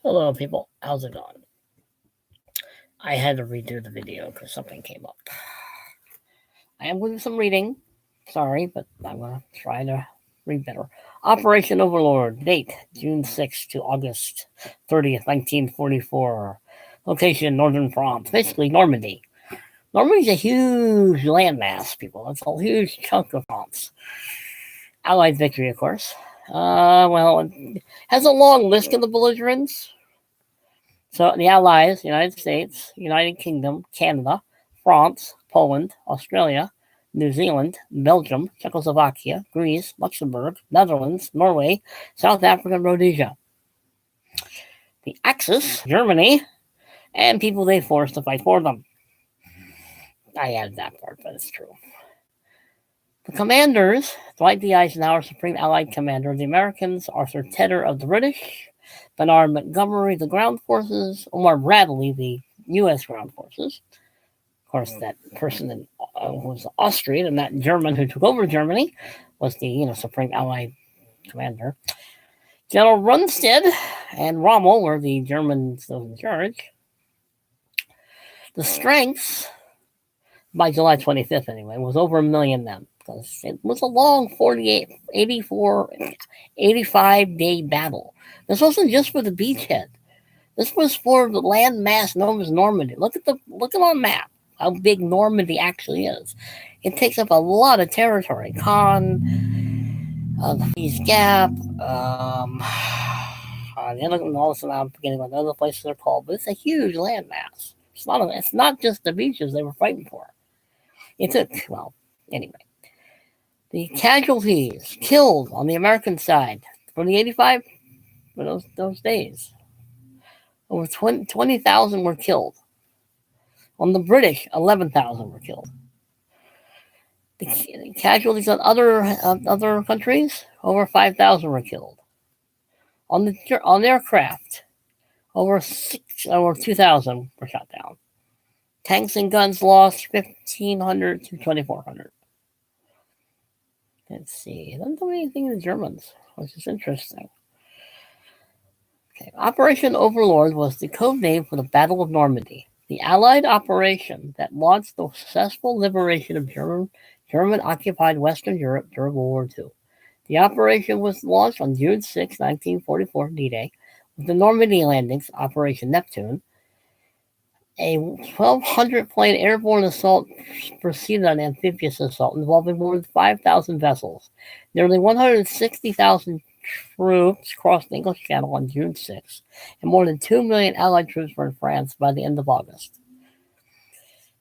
Hello, people. How's it going? I had to redo the video because something came up. I am doing some reading. Sorry, but I'm going to try to read better. Operation Overlord. Date June 6th to August 30th, 1944. Location Northern France. Basically, Normandy. Normandy's a huge landmass, people. It's a huge chunk of France. Allied victory, of course. It has a long list of the belligerents. So the Allies, United States, United Kingdom, Canada, France, Poland, Australia, New Zealand, Belgium, Czechoslovakia, Greece, Luxembourg, Netherlands, Norway, South Africa, and Rhodesia. The Axis, Germany, and people they forced to fight for them. I added that part, but it's true. The commanders, Dwight D. Eisenhower, Supreme Allied Commander of the Americans, Arthur Tedder of the British, Bernard Montgomery, the ground forces, Omar Bradley, the U.S. ground forces. Of course, that person was Austrian, and that German who took over Germany was the Supreme Allied Commander. General Rundstedt and Rommel were the Germans in charge. The strength, by July 25th anyway, was over 1 million men. Because it was a long 85-day battle. This wasn't just for the beachhead. This was for the land mass known as Normandy. Look on the map how big Normandy actually is. It takes up a lot of territory. Caen, the Peace Gap, I'm forgetting what the other places are called, but it's a huge land mass. It's not just the beaches they were fighting for. Anyway. The casualties killed on the American side from the 85 for those days. Over 20,000 were killed. On the British, 11,000 were killed. The casualties on other countries, over 5,000 were killed. On aircraft, over 2,000 were shot down. Tanks and guns lost 1,500 to 2,400. Let's see. It doesn't do anything to the Germans, which is interesting. Okay. Operation Overlord was the code name for the Battle of Normandy, the Allied operation that launched the successful liberation of German-occupied Western Europe during World War II. The operation was launched on June 6, 1944, D-Day, with the Normandy landings, Operation Neptune. A 1,200-plane airborne assault preceded an amphibious assault involving more than 5,000 vessels. Nearly 160,000 troops crossed the English Channel on June 6, and more than 2 million Allied troops were in France by the end of August.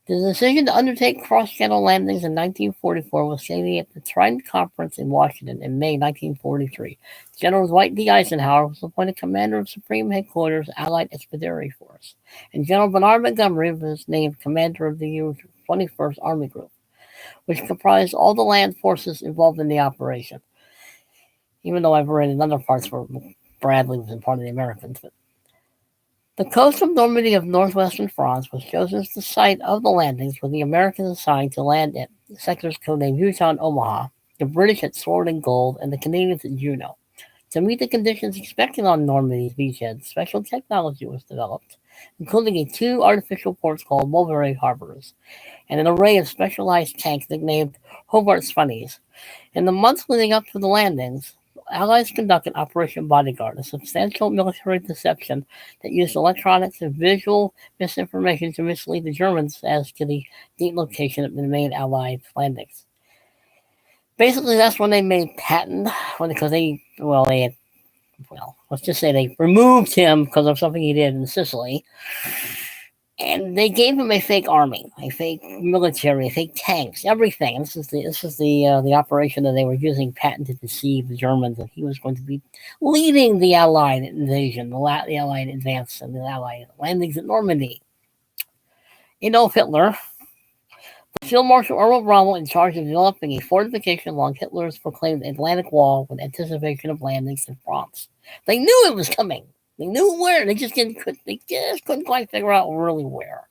The decision to undertake cross-channel landings in 1944 was stated at the Trident Conference in Washington in May 1943. General Dwight D. Eisenhower was appointed commander of Supreme Headquarters Allied Expeditionary Force, and General Bernard Montgomery was named commander of the 21st Army Group, which comprised all the land forces involved in the operation. Even though I've read in other parts where Bradley was in part of the Americans. But the coast of Normandy of northwestern France was chosen as the site of the landings, with the Americans assigned to land at sectors codenamed Utah and Omaha, the British at Sword and Gold, and the Canadians at Juno. To meet the conditions expected on Normandy's beachhead, special technology was developed, including 2 artificial ports called Mulberry Harbors, and an array of specialized tanks nicknamed Hobart's Funnies. In the months leading up to the landings, Allies conducted Operation Bodyguard, a substantial military deception that used electronics and visual misinformation to mislead the Germans as to the date location of the main Allied landings. Basically, that's when they made Patton, let's just say they removed him because of something he did in Sicily. And they gave him a fake army, a fake military, fake tanks, everything. And this is the operation that they were using Patton to deceive the Germans that he was going to be leading the Allied invasion, the Allied advance, and the Allied landings at Normandy. Adolf Hitler, Field Marshal Erwin Rommel, in charge of developing a fortification along Hitler's proclaimed Atlantic Wall with anticipation of landings in France. They knew it was coming. They knew where. They just couldn't quite figure out really where.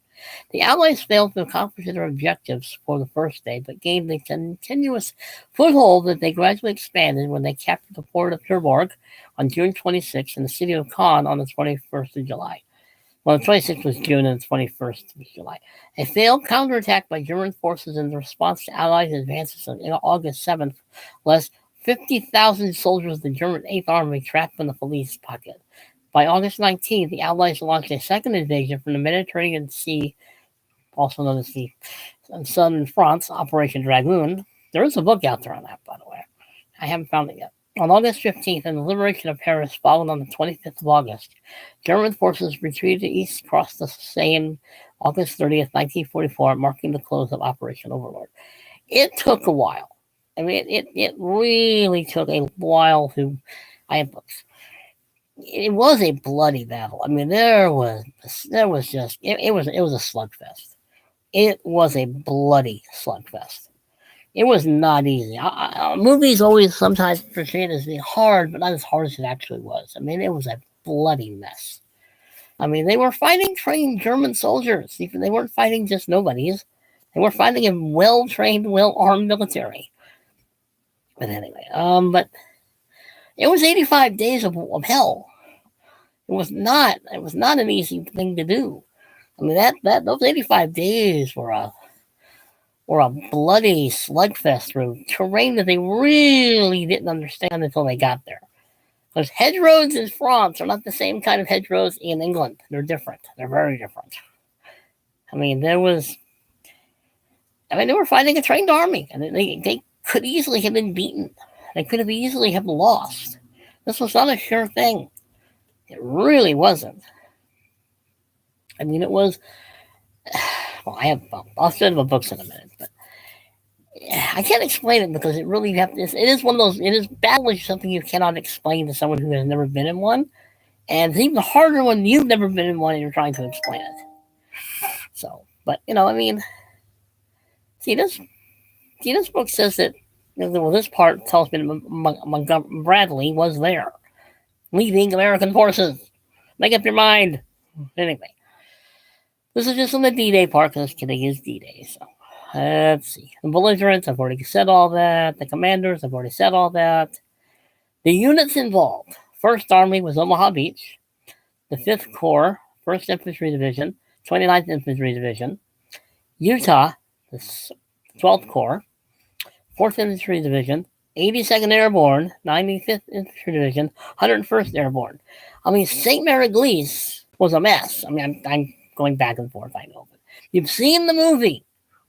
The Allies failed to accomplish their objectives for the first day, but gained a continuous foothold that they gradually expanded when they captured the port of Cherbourg on June 26th and the city of Caen on the 21st of July. Well, the 26th was June and the 21st was July. A failed counterattack by German forces in response to Allied advances on August 7th left 50,000 soldiers of the German 8th Army trapped in the police pocket. By August 19th, the Allies launched a second invasion from the Mediterranean Sea, also known as the Southern France, Operation Dragoon. There is a book out there on that, by the way. I haven't found it yet. On August 15th, and the liberation of Paris followed on the 25th of August, German forces retreated east across the Seine August 30th, 1944, marking the close of Operation Overlord. It took a while. I mean, it really took a while to... I have books. It was a bloody battle. I mean, there was just... It was a slugfest. It was a bloody slugfest. It was not easy. Movies always sometimes portray it as being hard, but not as hard as it actually was. I mean, it was a bloody mess. I mean, they were fighting trained German soldiers. They weren't fighting just nobodies. They were fighting a well-trained, well-armed military. But anyway, but it was 85 days of hell. It was not an easy thing to do. I mean, those 85 days were a bloody slugfest through terrain that they really didn't understand until they got there. Because hedgerows in France are not the same kind of hedgerows in England. They're different. They're very different. I mean, they were fighting a trained army, and they could easily have been beaten. They could have easily have lost. This was not a sure thing. It really wasn't. I mean, it was... Well, I'll send my books in a minute, but I can't explain it because it really it is one of those. It is battle is something you cannot explain to someone who has never been in one, and it's even harder when you've never been in one and you're trying to explain it. So, but I mean, see this book says that. Well, this part tells me that Bradley was there, leading American forces. Make up your mind. Anyway. This is just on the D-Day part, because today is D-Day, so let's see. The belligerents, I've already said all that. The commanders, I've already said all that. The units involved. 1st Army was Omaha Beach. The 5th Corps, 1st Infantry Division, 29th Infantry Division. Utah, the 12th Corps, 4th Infantry Division, 82nd Airborne, 95th Infantry Division, 101st Airborne. I mean, St. Mary-Glise was a mess. I mean, I'm going back and forth, I know. But you've seen the movie,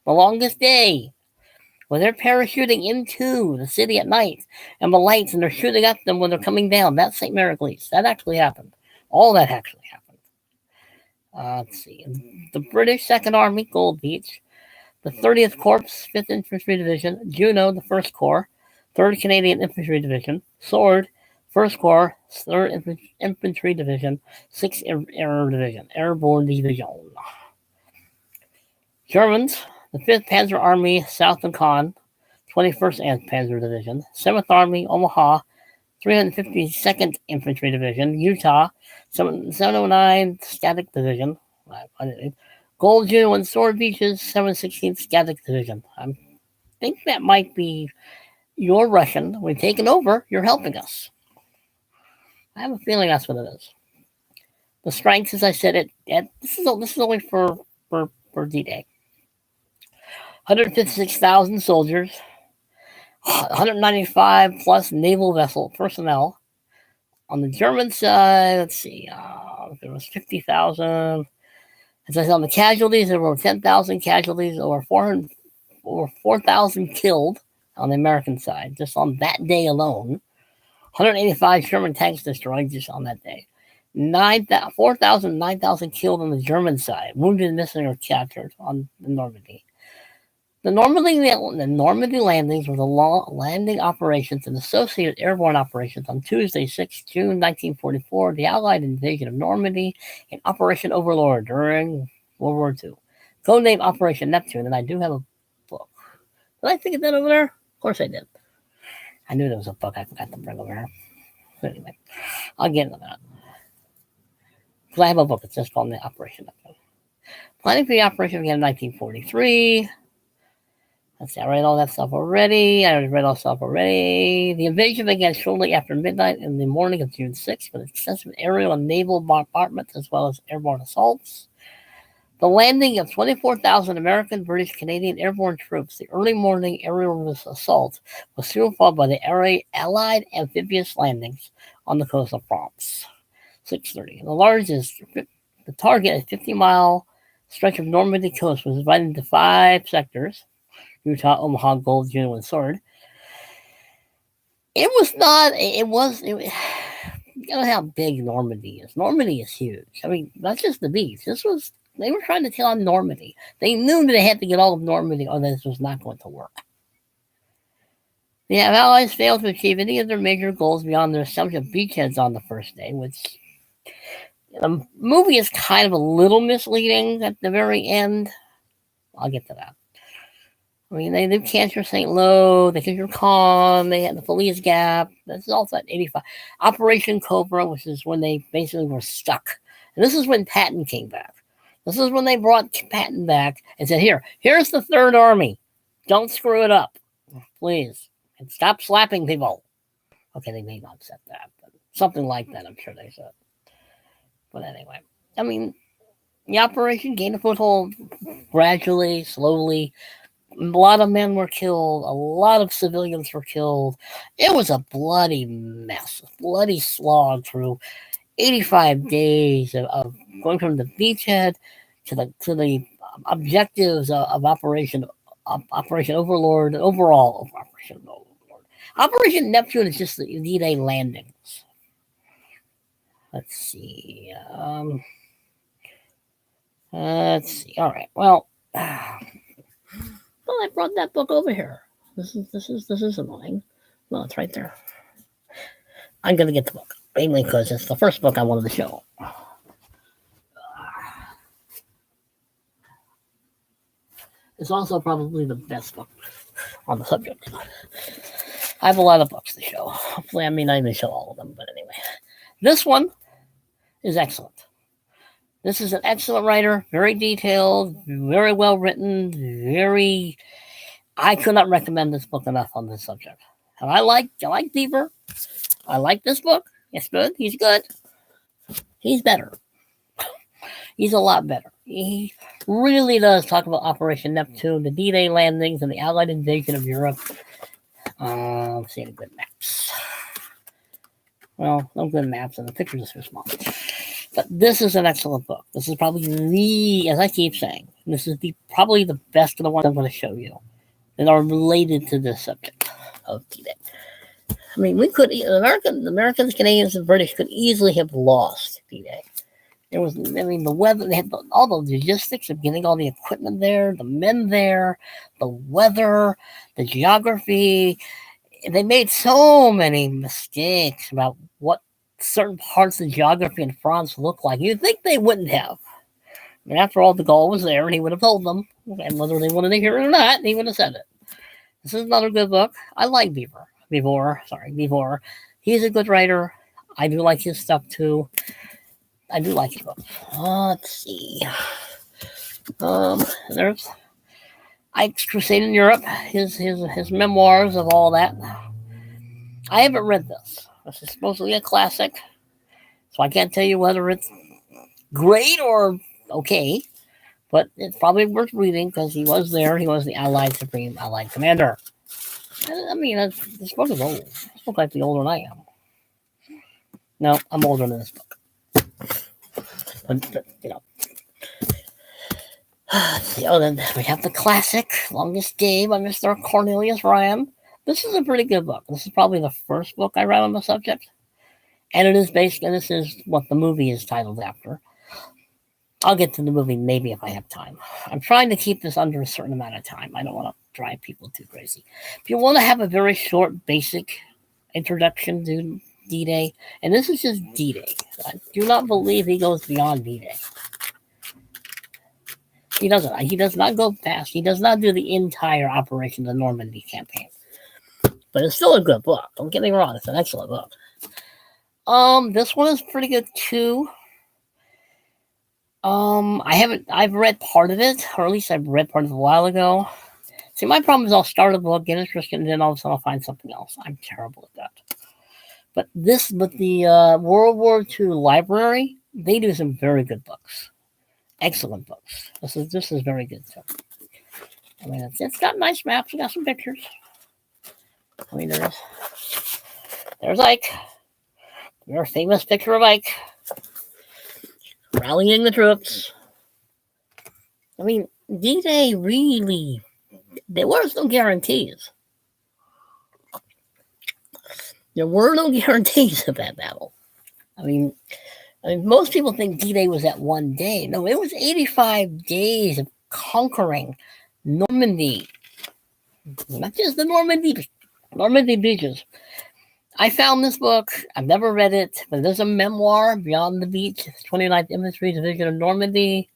The Longest Day, where they're parachuting into the city at night, and the lights, and they're shooting at them when they're coming down. That's St. Mary-Glise. That actually happened. All that actually happened. Let's see. The British 2nd Army, Gold Beach. The 30th Corps, 5th Infantry Division. Juno, the 1st Corps. 3rd Canadian Infantry Division. Sword, 1st Corps, 3rd Infantry Division, 6th Air Division, Airborne Division. Germans, the 5th Panzer Army, South and Caen, 21st Panzer Division, 7th Army, Omaha, 352nd Infantry Division, Utah, 709 Static Division, Gold Juno and Sword Beaches, 716th Static Division. I think that might be your Russian. We've taken over, you're helping us. I have a feeling that's what it is. The strengths, as I said, this is only for D-Day. 156,000 soldiers, 195 plus naval vessel personnel. On the German side, let's see, there was 50,000. As I said, on the casualties, there were 10,000 casualties, over 4,000 killed on the American side, just on that day alone. 185 German tanks destroyed just on that day. 4,000, 9,000 killed on the German side. Wounded, missing, or captured on the Normandy. The Normandy landings were the landing operations and associated airborne operations on Tuesday, 6 June 1944, the Allied invasion of Normandy in Operation Overlord during World War II. Codename Operation Neptune, and I do have a book. Did I think of that over there? Of course I did. I knew there was a book I forgot to bring over here. But anyway, I'll get into that. Because I have a book. It's just called the Operation Neptune. Planning for the operation began in 1943. Let's see, I read all that stuff already. The invasion began shortly after midnight in the morning of June 6th with extensive aerial and naval bombardments as well as airborne assaults. The landing of 24,000 American, British, Canadian airborne troops, the early morning aerial assault, was soon followed by the Allied amphibious landings on the coast of France. 6:30. The target, a 50-mile stretch of Normandy coast, was divided into 5 sectors. Utah, Omaha, Gold, Juneau, and Sword. You know how big Normandy is. Normandy is huge. I mean, that's just the beach. They were trying to take on Normandy. They knew that they had to get all of Normandy or this was not going to work. The Allies failed to achieve any of their major goals beyond their establishment of beachheads on the first day, which the movie is kind of a little misleading at the very end. I'll get to that. I mean, they did Cancer St. Lo, they did your Con, they had the Feliz Gap. This is also at 85. Operation Cobra, which is when they basically were stuck. And this is when Patton came back. This is when they brought Patton back and said, here's the Third Army. Don't screw it up, please. And stop slapping people. Okay, they may not have said that, but something like that, I'm sure they said. But anyway, I mean, the operation gained a foothold gradually, slowly. A lot of men were killed. A lot of civilians were killed. It was a bloody mess, a bloody slog through 85 days of going from the beachhead to the objectives of Operation Overlord. Overall, Operation Overlord. Operation Neptune is just the D-Day landings. Let's see. All right. Well. Well, I brought that book over here. This is annoying. No, it's right there. I'm gonna get the book, mainly because it's the first book I wanted to show. It's also probably the best book on the subject. I have a lot of books to show. Hopefully, I may not even show all of them, but anyway. This one is excellent. This is an excellent writer, very detailed, very well written, I could not recommend this book enough on this subject. And I like Beaver. I like this book. It's good. He's good. He's better. He's a lot better. He really does talk about Operation Neptune, the D-Day landings, and the Allied invasion of Europe. Let's see any good maps. Well, no good maps, and the pictures are too small. But this is an excellent book. This is probably as I keep saying, this is probably the best of the ones I'm going to show you that are related to this subject of D-Day. I mean, the Americans, Canadians, and British could easily have lost D-Day. The weather, they had all the logistics of getting all the equipment there, the men there, the weather, the geography. They made so many mistakes about what certain parts of the geography in France look like. You'd think they wouldn't have. I mean, after all, de Gaulle was there, and he would have told them. And whether they wanted to hear it or not, he would have said it. This is another good book. I like Beaver. He's a good writer. I do like his stuff, too. I do like his book. Let's see. There's Ike's Crusade in Europe. His memoirs of all that. I haven't read this. This is supposedly a classic, so I can't tell you whether it's great or okay, but it's probably worth reading because he was there. He was the Allied Commander. I mean, this book is old. This book might be older than I am. No, I'm older than this book. But you know. Then we have the classic Longest Day by Mr. Cornelius Ryan. This is a pretty good book. This is probably the first book I read on the subject. And it is this is what the movie is titled after. I'll get to the movie maybe if I have time. I'm trying to keep this under a certain amount of time. I don't want to drive people too crazy. If you want to have a very short, basic introduction to D-Day, and this is just D-Day. I do not believe he goes beyond D-Day. He doesn't. He does not go past. He does not do the entire Operation the Normandy campaign. But it's still a good book. Don't get me wrong. It's an excellent book. This one is pretty good too. I've read part of it, or at least I've read part of it a while ago. See, my problem is I'll start a book, get interested, and then all of a sudden I'll find something else. I'm terrible at that. But the World War II library, they do some very good books, excellent books. This is very good too. I mean, it's got nice maps, it's got some pictures. I mean, there's Ike, your famous picture of Ike rallying the troops. I mean, D-Day really, there was no guarantees. There were no guarantees of that battle. I mean, most people think D-Day was that one day. No, it was 85 days of conquering Normandy. Not just the Normandy beaches. I found this book. I've never read it, but there's a memoir, Beyond the Beach, 29th Infantry Division of Normandy.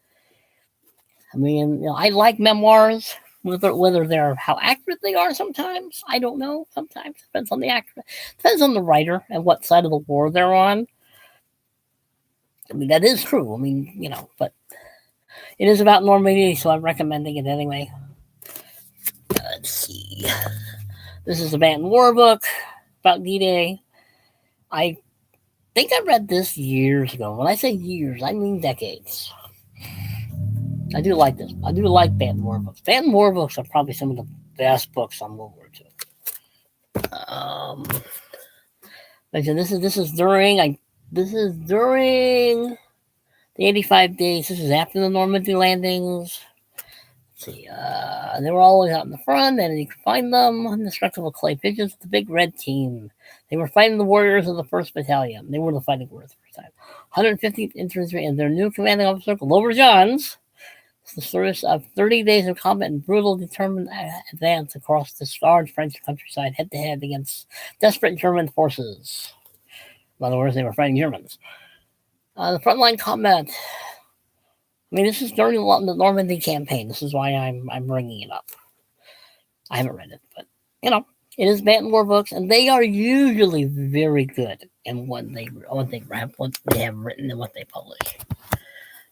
I mean, I like memoirs, whether they're how accurate they are sometimes. I don't know. Sometimes depends on depends on the writer and what side of the war they're on. I mean, that is true. I mean, but it is about Normandy, so I'm recommending it anyway. Let's see. This is a Bantam War book about D-Day. I think I read this years ago. When I say years, I mean decades. I do like this. I do like Bantam War books. Bantam War books are probably some of the best books on World War II. This is during the 85 days. This is after the Normandy landings. Let's see. They were always out in the front, and you could find them indestructible clay pigeons with the big red team. They were fighting the warriors of the 1st Battalion. They were the fighting warriors the first time. 150th Infantry and their new commanding officer, Glover Johns. The service of 30 days of combat and brutal, determined advance across the scarred French countryside, head-to-head against desperate German forces. In other words, they were fighting Germans. The frontline combat. I mean, this is during the Normandy campaign. This is why I'm bringing it up. I haven't read it, but it is Bantam War books, and they are usually very good in what they have written and what they publish.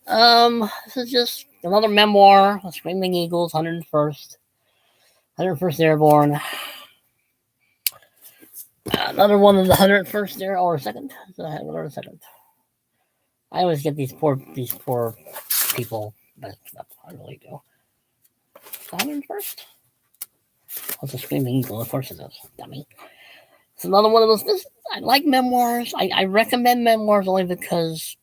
This is just another memoir, Screaming Eagles, 101st Airborne. Another one of the 101st Air, or second. I always get these poor people mixed up. I really do. 101st? What's a Screaming Eagle? Of course it is. Dummy. It's another one of those. I like memoirs. I recommend memoirs only because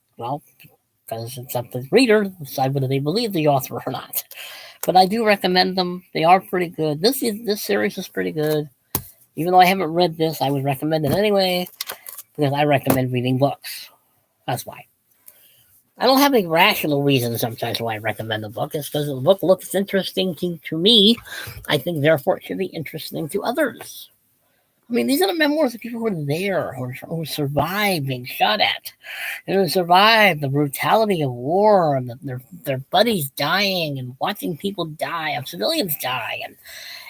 it's up to the reader to decide whether they believe the author or not. But I do recommend them. They are pretty good. This series is pretty good. Even though I haven't read this, I would recommend it anyway, because I recommend reading books. That's why. I don't have any rational reason sometimes why I recommend a book. It's because the book looks interesting to me. I think, therefore, it should be interesting to others. I mean, these are the memoirs of people who were there, who survived being shot at, and who survived the brutality of war, and their buddies dying, and watching people die, and civilians die,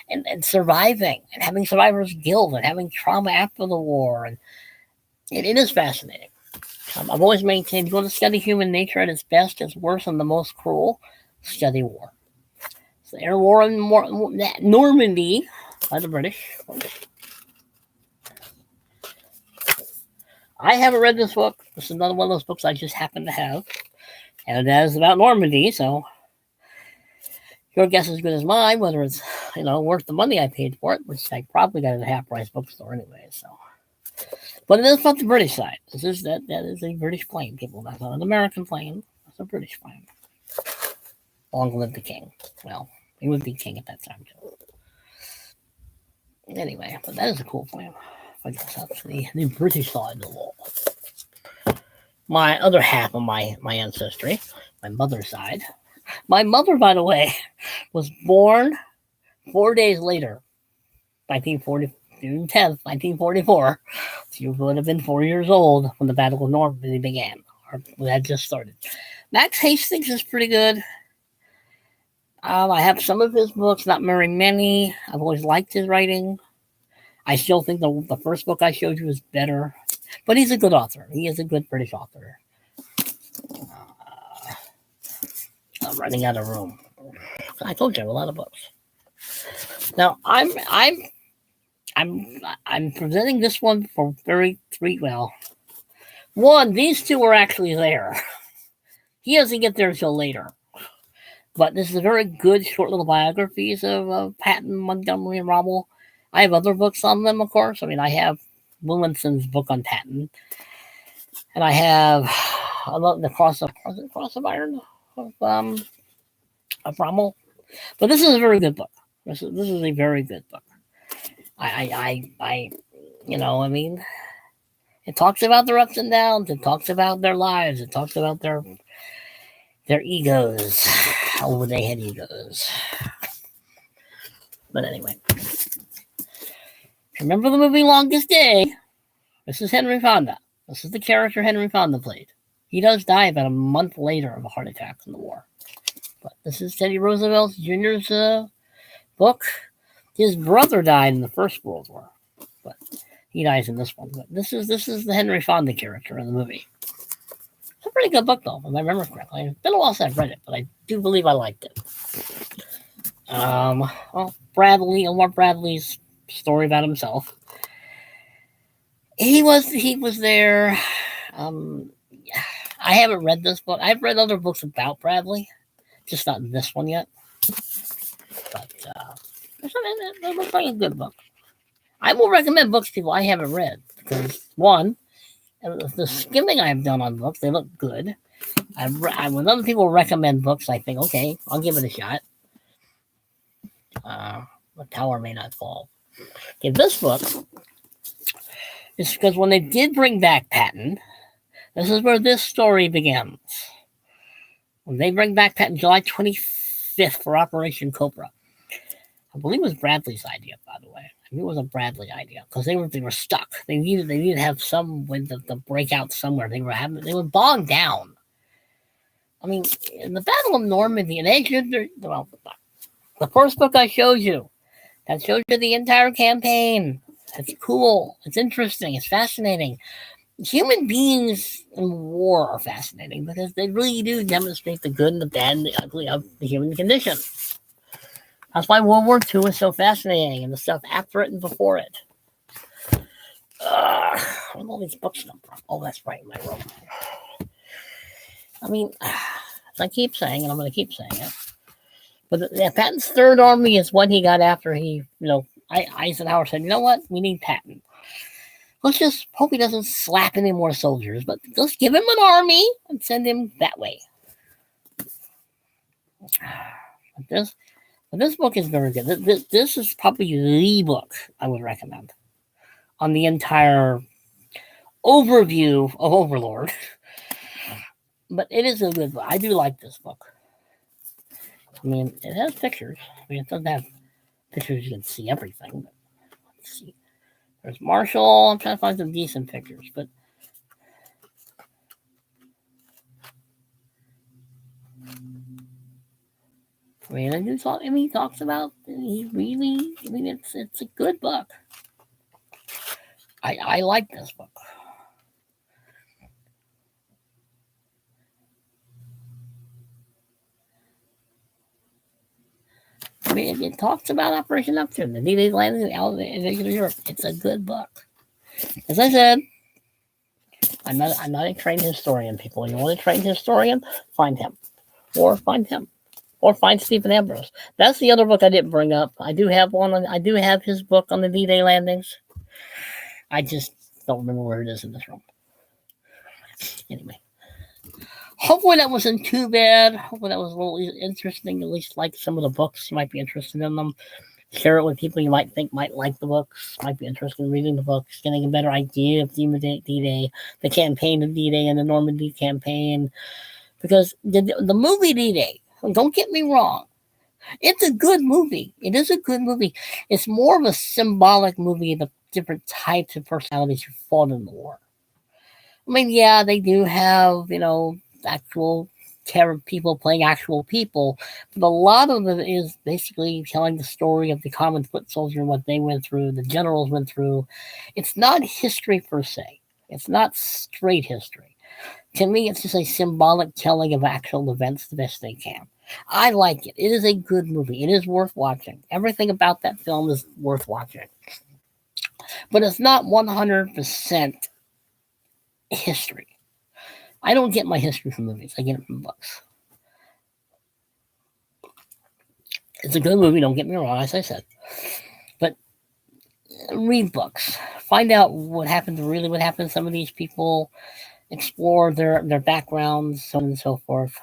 and surviving, and having survivor's guilt, and having trauma after the war. And it is fascinating. I've always maintained, you want to study human nature at its best, its worst, and the most cruel, study war. So the air war in Normandy by the British. I haven't read this book. This is another one of those books I just happen to have. And it is about Normandy, so your guess is as good as mine, whether it's, worth the money I paid for it, which I probably got at a half-price bookstore anyway, so. But it is about the British side. That is a British plane, people. That's not an American plane. That's a British plane. Long live the king. Well, he would be king at that time, too. Anyway, but that is a cool plane. I guess that's the British side of the wall. My other half of my ancestry, my mother's side. My mother, by the way, was born 4 days later, June 10th, 1944. She would have been 4 years old when the Battle of Normandy began, or had just started. Max Hastings is pretty good. I have some of his books, not very many. I've always liked his writing. I still think the first book I showed you is better, but he's a good author. He is a good British author. running out of room. I told you I have a lot of books. Now I'm presenting this one for one, these two are actually there. He doesn't get there until later. But this is a very good short little biographies of Patton, Montgomery, and Rommel. I have other books on them, of course. I mean, I have Williamson's book on Patton, and I have the Cross of Iron of Rommel. But this is a very good book. This is a very good book. I I mean, it talks about their ups and downs. It talks about their lives. It talks about their egos. Oh, they had egos. But anyway, remember the movie Longest Day? This is Henry Fonda. This is the character Henry Fonda played. He does die about a month later of a heart attack in the war. But this is Teddy Roosevelt Jr.'s book. His brother died in the First World War, but he dies in this one. But this is the Henry Fonda character in the movie. It's a pretty good book, though, if I remember correctly. It's been a while since I've read it, but I do believe I liked it. Elmore Bradley's story about himself. He was there. I haven't read this book. I've read other books about Bradley, just not this one yet. But it looks like a good book. I will recommend books to people I haven't read because one, the skimming I've done on books, they look good. When other people recommend books, I think, okay, I'll give it a shot. The tower may not fall. Okay, this book is because when they did bring back Patton, this is where this story begins. When they bring back Patton July 25th for Operation Cobra. I believe it was Bradley's idea, by the way. I think it was a Bradley idea because they were stuck. They needed to have some way to break out somewhere. They were bogged down. I mean, in the Battle of Normandy, and the first book I showed you, that shows you the entire campaign. It's cool. It's interesting. It's fascinating. Human beings in war are fascinating because they really do demonstrate the good and the bad and the ugly of the human condition. That's why World War II is so fascinating and the stuff after it and before it. Where all these books come from? Oh, that's right, in my room. I mean, as I keep saying, and I'm going to keep saying it, but Patton's Third Army is what he got after he, Eisenhower said, you know what, we need Patton. Let's just hope he doesn't slap any more soldiers, but let's give him an army and send him that way. This book is very good. This is probably the book I would recommend on the entire overview of Overlord. But it is a good book. I do like this book. I mean, it has pictures. I mean, it doesn't have pictures you can see everything. But let's see. There's Marshall. I'm trying to find some decent pictures, but he talks about, it's a good book. I like this book. I mean, it talks about Operation Neptune, the D-Day landing in Europe. It's a good book. As I said, I'm not a trained historian, people. You want a trained historian? Find him. Or find Stephen Ambrose. That's the other book I didn't bring up. I do have his book on the D-Day landings. I just don't remember where it is in this room. Anyway. Hopefully that wasn't too bad. Hopefully that was a little interesting. At least like some of the books. You might be interested in them. Share it with people you might think might like the books. Might be interested in reading the books. Getting a better idea of D-Day, the campaign of D-Day and the Normandy campaign. Because the movie D-Day, don't get me wrong, it's a good movie. It is a good movie. It's more of a symbolic movie of the different types of personalities who fought in the war. I mean, yeah, they do have, actual people playing actual people, but a lot of it is basically telling the story of the common foot soldier and what they went through, the generals went through. It's not history per se. It's not straight history. To me, it's just a symbolic telling of actual events the best they can. I like it. It is a good movie. It is worth watching. Everything about that film is worth watching. But it's not 100% history. I don't get my history from movies. I get it from books. It's a good movie, don't get me wrong, as I said. But read books. Find out what happened to some of these people. Explore their backgrounds, so on and so forth.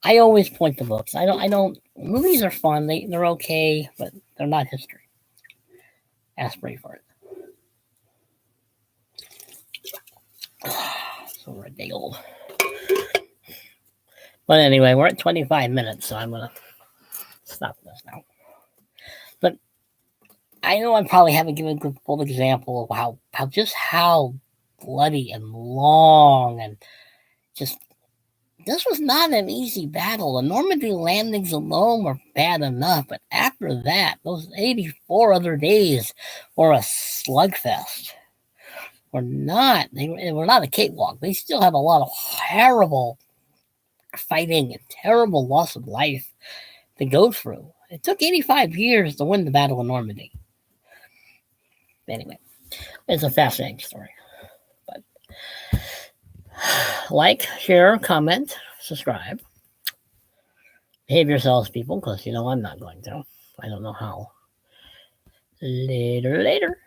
I always point to books. I don't movies are fun, they're okay, but they're not history. Aspirate for it. So ridiculous. But anyway, we're at 25 minutes, so I'm gonna stop this now. But I know I probably haven't given a good full example of how bloody and long and just this was not an easy battle. The Normandy landings alone were bad enough, but after that, those 84 other days were a slugfest. They were not a cakewalk. They still had a lot of terrible fighting and terrible loss of life to go through. It took 85 years to win the Battle of Normandy. Anyway, it's a fascinating story. But like, share, comment, subscribe. Behave yourselves, people, because you know I'm not going to. I don't know how. Later.